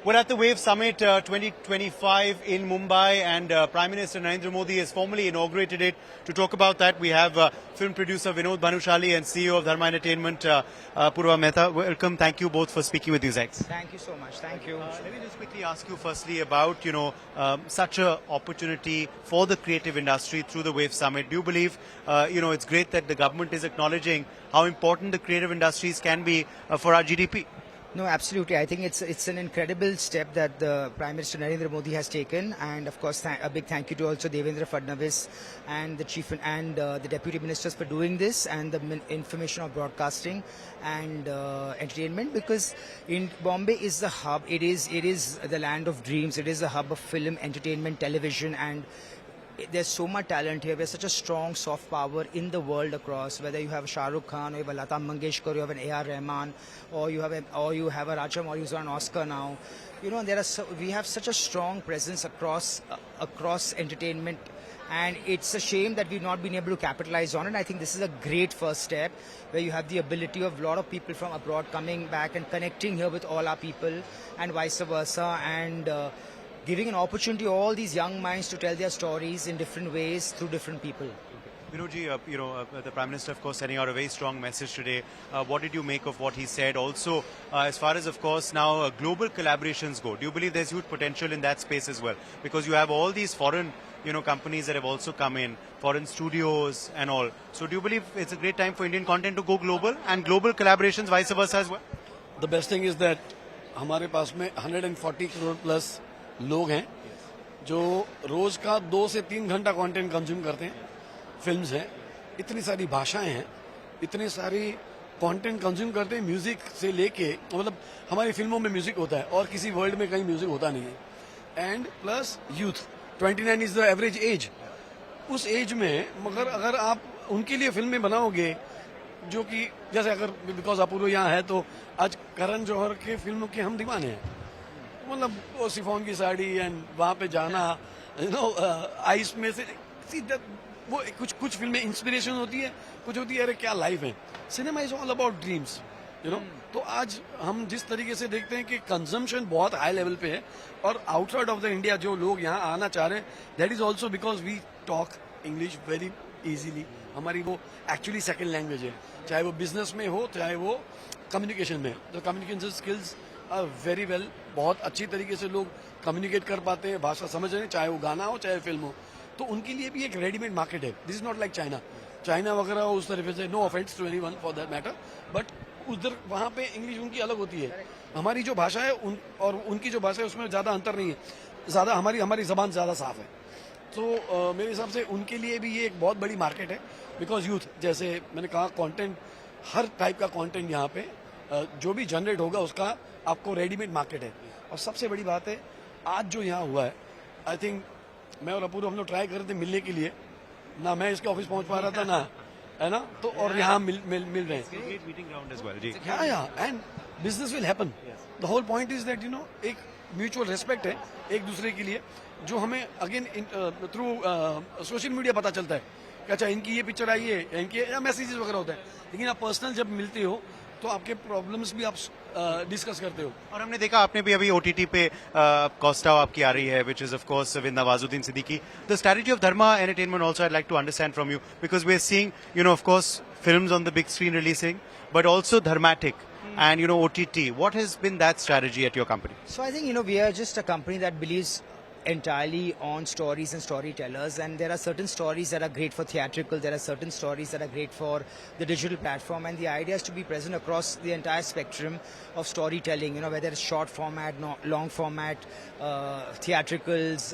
We're at the Wave Summit 2025 in Mumbai, and Prime Minister Narendra Modi has formally inaugurated it. To talk about that, we have film producer Vinod Bhanushali and CEO of Dharma Entertainment, Purva Mehta. Welcome. Thank you both for speaking with NewsX. Thank you so much. Thank you. Let me just quickly ask you firstly about, such an opportunity for the creative industry through the Wave Summit. Do you believe, it's great that the government is acknowledging how important the creative industries can be for our GDP? No, absolutely. I think it's an incredible step that the Prime Minister Narendra Modi has taken, and of course, a big thank you to also Devendra Fadnavis and the chief and the deputy ministers for doing this, and the information of broadcasting and entertainment. Because in Bombay is the hub. It is the land of dreams. It is the hub of film, entertainment, television, and there's so much talent here. There's such a strong soft power in the world across. Whether you have Shah Rukh Khan, or you have a Lata Mangeshkar, you have an A.R. Rahman, or you have a Rajamouli who's on Oscar now. We have such a strong presence across entertainment, and it's a shame that we've not been able to capitalize on it. I think this is a great first step, where you have the ability of a lot of people from abroad coming back and connecting here with all our people, and vice versa, and giving an opportunity to all these young minds to tell their stories in different ways through different people. Vinodji, the Prime Minister, of course, sending out a very strong message today. What did you make of what he said? Also, as far as, of course, now global collaborations go, do you believe there's huge potential in that space as well? Because you have all these foreign, companies that have also come in, foreign studios and all. So do you believe it's a great time for Indian content to go global, and global collaborations vice versa as well? The best thing is that हमारे पास में 140 crore plus लोग हैं जो रोज का 2 से 3 घंटा content consume करते हैं. फिल्म्स हैं, इतनी सारी भाषाएं हैं, इतने सारी कंटेंट कंज्यूम करते हैं. म्यूजिक से लेके मतलब हमारी फिल्मों में म्यूजिक होता है और किसी वर्ल्ड में कहीं म्यूजिक होता नहीं है. And plus youth 29 is the average age. उस एज में मगर अगर आप उनके लिए फिल्में बनाओगे, जो कि जैसे अगर बिकॉज अपूर्व यहाँ है तो आज करण जौहर के फिल्मों के हम दीवाने हैं. मतलब वो सिफोन की साड़ी एंड वहाँ पे जाना, आइस में से वो कुछ फिल्में इंस्पिरेशन होती है, कुछ होती है अरे क्या लाइफ है. Cinema is all about dreams, तो आज हम जिस तरीके से देखते हैं कि कंजम्पशन बहुत हाई लेवल पे है, और आउटसाइड ऑफ द इंडिया जो लोग यहाँ आना चाह रहे हैं, that is also because we talk English very easily. हमारी वो एक्चुअली सेकेंड लैंग्वेज है, चाहे वो बिजनेस में हो चाहे वो कम्युनिकेशन में. The communication skills are very well. बहुत अच्छी तरीके से लोग कम्युनिकेट कर पाते हैं, भाषा समझ रहे हैं, चाहे वो गाना हो चाहे फिल्म हो. तो उनके लिए भी एक रेडीमेड मार्केट है. This is not like China वगैरह उस तरह से. No offence to anyone for that matter, but उधर वहाँ पे इंग्लिश उनकी अलग होती है. हमारी जो भाषा है और उनकी जो भाषा है उसमें ज्यादा अंतर नहीं है. ज्यादा हमारी जबान ज्यादा साफ है. तो मेरे हिसाब से उनके लिए भी ये एक बहुत बड़ी मार्केट है. बिकॉज यूथ, जैसे मैंने कहा, कंटेंट हर टाइप का कंटेंट यहाँ पे जो भी जनरेट होगा उसका आपको रेडीमेड मार्केट है. और सबसे बड़ी बात है आज जो यहाँ हुआ है, आई थिंक मैं और अपूर्व हम लोग ट्राई कर रहे थे मिलने के लिए ना. मैं इसके ऑफिस पहुंच पा रहा था ना, है ना, तो और यहाँ मिल रहे हैं. And business will happen. The whole point is that एक म्यूचुअल रेस्पेक्ट है एक दूसरे के लिए, जो हमें अगेन थ्रू सोशल मीडिया पता चलता है कि अच्छा इनकी ये पिक्चर आई है, इनके या मैसेजेस वगैरह होता है. लेकिन आप पर्सनल जब मिलते हो तो आपके प्रॉब्लम्स भी आप डिस्कस करते हो. और हमने देखा आपने भी अभी ओटीटी पे कॉस्टा आपकी आ रही है, which is of course with Nawazuddin Siddiqui. The strategy of Dharma entertainment also I like to understand from you, because we are seeing of course films on the big screen releasing, but also Dharmatic and OTT. What has been that strategy at your company? So I think we are just a company that believes entirely on stories and storytellers, and there are certain stories that are great for theatrical, there are certain stories that are great for the digital platform, and the idea is to be present across the entire spectrum of storytelling, whether it's short format, long format, theatricals,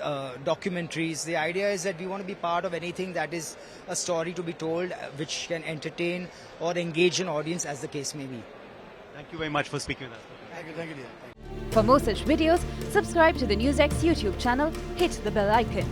documentaries. The idea is that we want to be part of anything that is a story to be told, which can entertain or engage an audience, as the case may be. Thank you very much for speaking with us. Thank you, dear. For more such videos, subscribe to the NewsX YouTube channel, hit the bell icon.